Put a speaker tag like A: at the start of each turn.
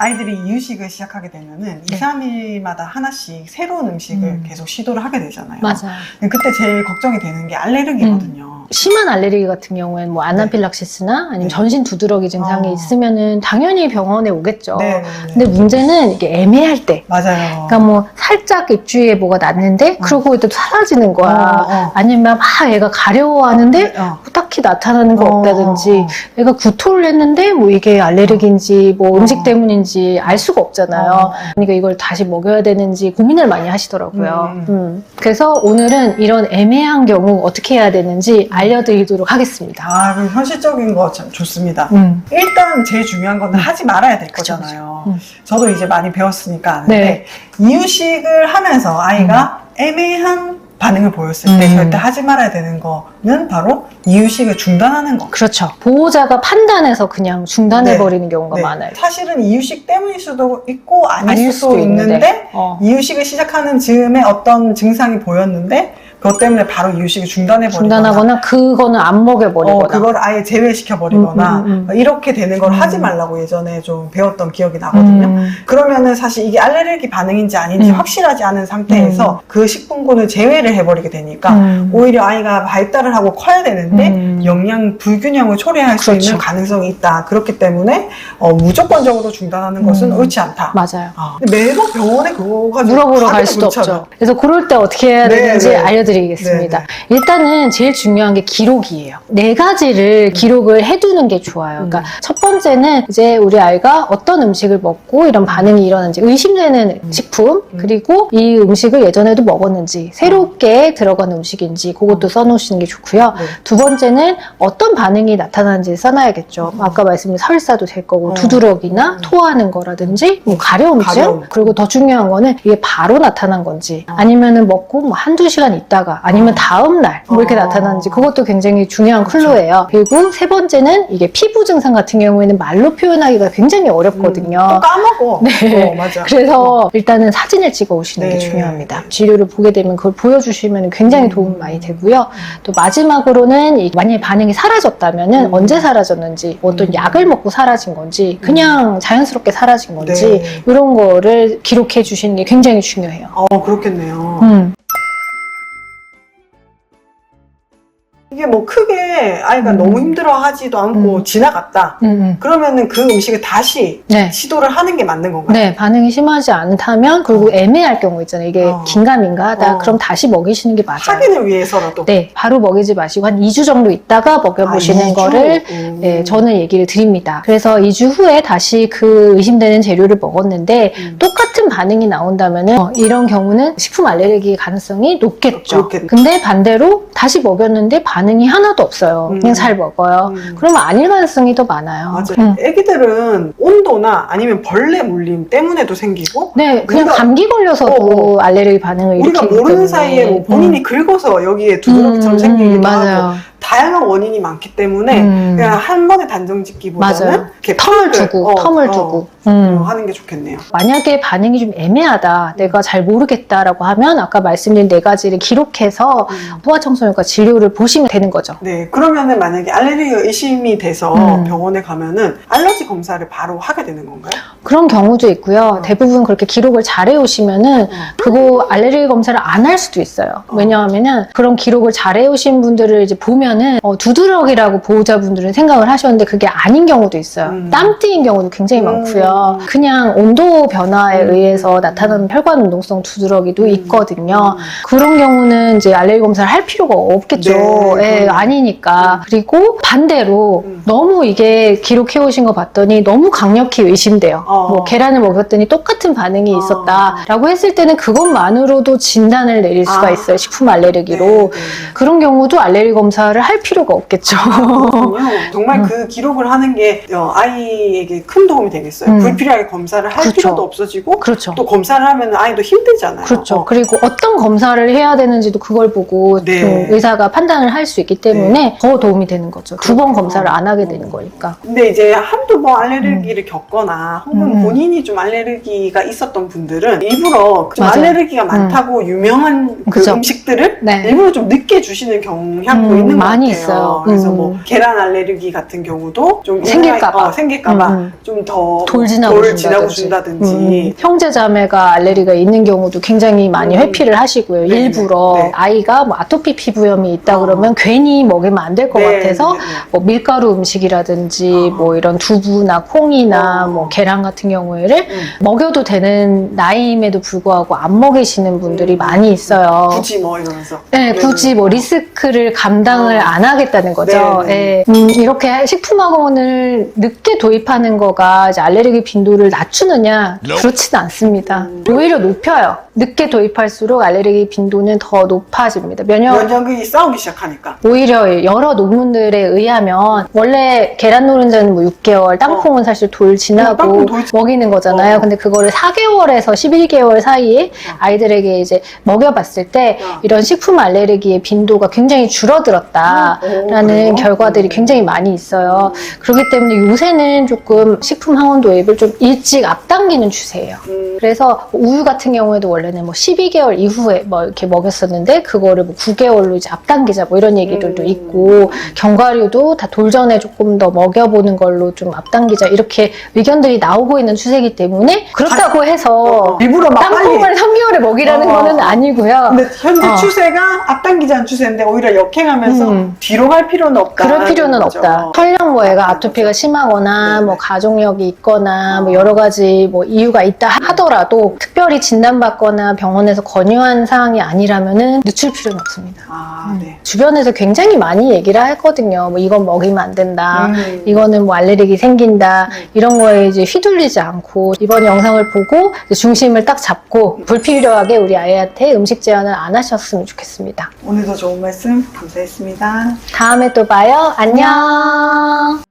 A: 아이들이 이유식을 시작하게 되면은 2, 3일마다 하나씩 새로운 음식을 계속 시도를 하게 되잖아요.
B: 맞아요.
A: 그때 제일 걱정이 되는 게 알레르기거든요.
B: 심한 알레르기 같은 경우에는 뭐 아나필락시스나 아니면
A: 네.
B: 전신 두드러기 증상이 있으면은 당연히 병원에 오겠죠.
A: 네.
B: 근데 문제는 이게 애매할 때.
A: 맞아요.
B: 그러니까 뭐 살짝 입 주위에 뭐가 났는데 그러고 또 사라지는 거야. 아니면 막 얘가 가려워하는데 뭐 딱히 나타나는 거 없다든지 얘가 구토를 했는데 뭐 이게 알레르기인지 뭐 음식 때문인지 알 수가 없잖아요. 그러니까 이걸 다시 먹여야 되는지 고민을 많이 하시더라고요. 그래서 오늘은 이런 애매한 경우 어떻게 해야 되는지 알려드리도록 하겠습니다.
A: 아, 그 현실적인 거 참 좋습니다. 일단 제일 중요한 건 하지 말아야 될 거잖아요. 저도 이제 많이 배웠으니까 아는데 이유식을 하면서 아이가 애매한 반응을 보였을 때 절대 하지 말아야 되는 거는 바로 이유식을 중단하는 거.
B: 그렇죠. 보호자가 판단해서 그냥 중단해버리는 경우가 많아요.
A: 사실은 이유식 때문일 수도 있고 아닐 수도 있는데 이유식을 시작하는 즈음에 어떤 증상이 보였는데 그것 때문에 바로 이유식을 중단하거나
B: 그거는 안 먹여버리거나
A: 그걸 아예 제외시켜버리거나 이렇게 되는 걸 하지 말라고 예전에 좀 배웠던 기억이 나거든요. 그러면은 사실 이게 알레르기 반응인지 아닌지 확실하지 않은 상태에서 그 식품군을 제외를 해버리게 되니까 오히려 아이가 발달을 하고 커야 되는데 영양 불균형을 초래할 수 있는 가능성이 있다. 그렇기 때문에 무조건적으로 중단하는 것은 옳지 않다.
B: 맞아요.
A: 근데 매번 병원에 그거 가지고
B: 물어보러 갈 수도 없죠. 그래서 그럴 때 어떻게 해야 되는지 알려드리겠습니다. 일단은 제일 중요한 게 기록이에요. 4가지를 기록을 해두는 게 좋아요. 그러니까 첫 번째는 이제 우리 아이가 어떤 음식을 먹고 이런 반응이 일어나는지 의심되는 식품, 그리고 이 음식을 예전에도 먹었는지 새롭게 들어간 음식인지 그것도 써놓으시는 게 좋고요. 두 번째는 어떤 반응이 나타나는지 써놔야겠죠. 아까 말씀드린 설사도 될 거고 두드러기나 토하는 거라든지 뭐 가려움증, 그리고 더 중요한 거는 이게 바로 나타난 건지 아니면은 먹고 뭐 한두 시간 있다가 아니면 다음날 뭐 이렇게 나타나는지 그것도 굉장히 중요한 클로예요. 그리고 세 번째는 이게 피부 증상 같은 경우에는 말로 표현하기가 굉장히 어렵거든요.
A: 또 까먹어.
B: 네.
A: 맞아.
B: 그래서 일단은 사진을 찍어 오시는 게 중요합니다. 치료를 보게 되면 그걸 보여주시면 굉장히 도움 많이 되고요. 또 마지막으로는 만약에 반응이 사라졌다면은 언제 사라졌는지 어떤 약을 먹고 사라진 건지 그냥 자연스럽게 사라진 건지 이런 거를 기록해 주시는 게 굉장히 중요해요.
A: 그렇겠네요. 이게 뭐 크게 아이가 너무 힘들어하지도 않고 지나갔다. 그러면은 그 음식을 다시 시도를 하는 게 맞는 건가요?
B: 네, 반응이 심하지 않다면 그리고 애매할 경우 있잖아요. 이게 긴가민가 하다 그럼 다시 먹이시는 게 맞아요.
A: 확인을 위해서라도.
B: 네, 바로 먹이지 마시고 한 2주 정도 있다가 먹여보시는
A: 2주?
B: 거를 저는 얘기를 드립니다. 그래서 2주 후에 다시 그 의심되는 재료를 먹었는데 똑같은 반응이 나온다면은 이런 경우는 식품 알레르기 가능성이 높겠죠. 근데 반대로 다시 먹였는데 반응이 하나도 없어요. 그냥 잘 먹어요. 그러면 아닐 가능성이 더 많아요.
A: 맞아요. 애기들은 온도나 아니면 벌레 물림 때문에도 생기고
B: 네, 그냥 감기 걸려서도 알레르기 반응을
A: 우리가
B: 일으키기
A: 모르는
B: 때문에.
A: 사이에 뭐 본인이 긁어서 여기에 두드러기처럼 생기기도
B: 맞아요.
A: 하고 다양한 원인이 많기 때문에 그냥 한 번에 단정 짓기보다는 이렇게
B: 텀을 두고
A: 하는 게 좋겠네요.
B: 만약에 반응이 좀 애매하다, 내가 잘 모르겠다라고 하면 아까 말씀드린 4가지를 기록해서 소아청소년과 진료를 보시면 되는 거죠.
A: 네, 그러면은 만약에 알레르기가 의심이 돼서 병원에 가면은 알러지 검사를 바로 하게 되는 건가요?
B: 그런 경우도 있고요. 대부분 그렇게 기록을 잘 해오시면은 그거 알레르기 검사를 안 할 수도 있어요. 왜냐하면은 그런 기록을 잘 해오신 분들을 이제 보면은 두드러기라고 보호자분들은 생각을 하셨는데 그게 아닌 경우도 있어요. 땀띠인 경우도 굉장히 많고요. 그냥 온도 변화에 의해서 나타나는 혈관 운동성 두드러기도 있거든요. 그런 경우는 이제 알레르기 검사를 할 필요가 없겠죠. 아니니까. 그리고 반대로 너무 이게 기록해 오신 거 봤더니 너무 강력히 의심돼요. 뭐 계란을 먹였더니 똑같은 반응이 있었다라고 했을 때는 그것만으로도 진단을 내릴 수가 있어요. 식품 알레르기로. 그런 경우도 알레르기 검사를 할 필요가 없겠죠.
A: 정말 그 기록을 하는 게 아이에게 큰 도움이 되겠어요. 불필요하게 검사를 할 필요도 없어지고
B: 그렇죠.
A: 또 검사를 하면 아이도 힘들잖아요.
B: 그렇죠. 그리고 어떤 검사를 해야 되는지도 그걸 보고
A: 네.
B: 좀 의사가 판단을 할 수 있기 때문에 더 도움이 되는 거죠. 두 번
A: 그렇구나.
B: 검사를 안 하게 되는 거니까.
A: 근데 이제 한두 번 알레르기를 겪거나 혹은
B: 음.
A: 본인이 좀 알레르기가 있었던 분들은 일부러 좀
B: 맞아요.
A: 알레르기가 많다고 유명한 그
B: 그죠.
A: 음식들을
B: 네.
A: 일부러 좀 늦게 주시는 경향도 있는 것
B: 많이
A: 같아요.
B: 있어요.
A: 그래서 뭐 계란 알레르기 같은 경우도 좀
B: 생길까봐.
A: 생길까봐 좀 더
B: 돌 지나고
A: 준다든지.
B: 형제 자매가 알레르기가 있는 경우도 굉장히 많이 회피를 하시고요.
A: 네,
B: 일부러
A: 네.
B: 아이가 뭐 아토피 피부염이 있다 그러면 괜히 먹이면 안 될 것
A: 네,
B: 같아서
A: 네, 네.
B: 뭐 밀가루 음식이라든지 뭐 이런 두부나 콩이나 뭐 계란 같은 경우에를 먹여도 되는 나이임에도 불구하고 안 먹이시는 분들이 많이 있어요.
A: 굳이 뭐 이러면서.
B: 네, 굳이 뭐 리스크를 감당을 안 하겠다는 거죠.
A: 네,
B: 이렇게 식품학원을 늦게 도입하는 거가 이제 알레르기 빈도를 낮추느냐? 그렇지는 않습니다. 오히려 높여요. 늦게 도입할수록 알레르기 빈도는 더 높아집니다.
A: 면역이 싸우기 시작하니까.
B: 오히려 여러 논문들에 의하면 원래 계란 노른자는 뭐 6개월, 땅콩은 사실 돌 지나고
A: 땅콩 돌
B: 먹이는 거잖아요. 근데 그거를 4개월에서 11개월 사이에 아이들에게 이제 먹여봤을 때 이런 식품 알레르기의 빈도가 굉장히 줄어들었다라는
A: 그래요?
B: 결과들이 굉장히 많이 있어요. 그렇기 때문에 요새는 조금 식품 항원 도입을 좀 일찍 앞당기는 추세예요. 그래서 우유 같은 경우에도 원래는 뭐 12개월 이후에 뭐 이렇게 먹였었는데 그거를 뭐 9개월로 이제 앞당기자 뭐 이런 얘기들도 있고 견과류도 다 돌전에 조금 더 먹여보는 걸로 좀 앞당기자 이렇게 의견들이 나오고 있는 추세이기 때문에 그렇다고 해서
A: 일부러 막
B: 땅콩을
A: 빨리.
B: 3개월에 먹이라는 거는 아니고요.
A: 근데 현재 추세가 앞당기자는 추세인데 오히려 역행하면서 뒤로 갈 필요는 없다.
B: 그럴 필요는
A: 거죠.
B: 없다. 설령 뭐 애가 아토피가 심하거나
A: 네네.
B: 뭐 가족력이 있거나 뭐 여러 가지 뭐 이유가 있다 하더라도 특별히 진단받거나 병원에서 권유한 사항이 아니라면은 늦출 필요는 없습니다.
A: 네.
B: 주변에서 굉장히 많이 얘기를 하거든요. 뭐 이건 먹이면 안 된다. 이거는 뭐 알레르기 생긴다. 이런 거에 이제 휘둘리지 않고 이번 영상을 보고 이제 중심을 딱 잡고 불필요하게 우리 아이한테 음식 제한을 안 하셨으면 좋겠습니다.
A: 오늘도 좋은 말씀 감사했습니다.
B: 다음에 또 봐요. 안녕.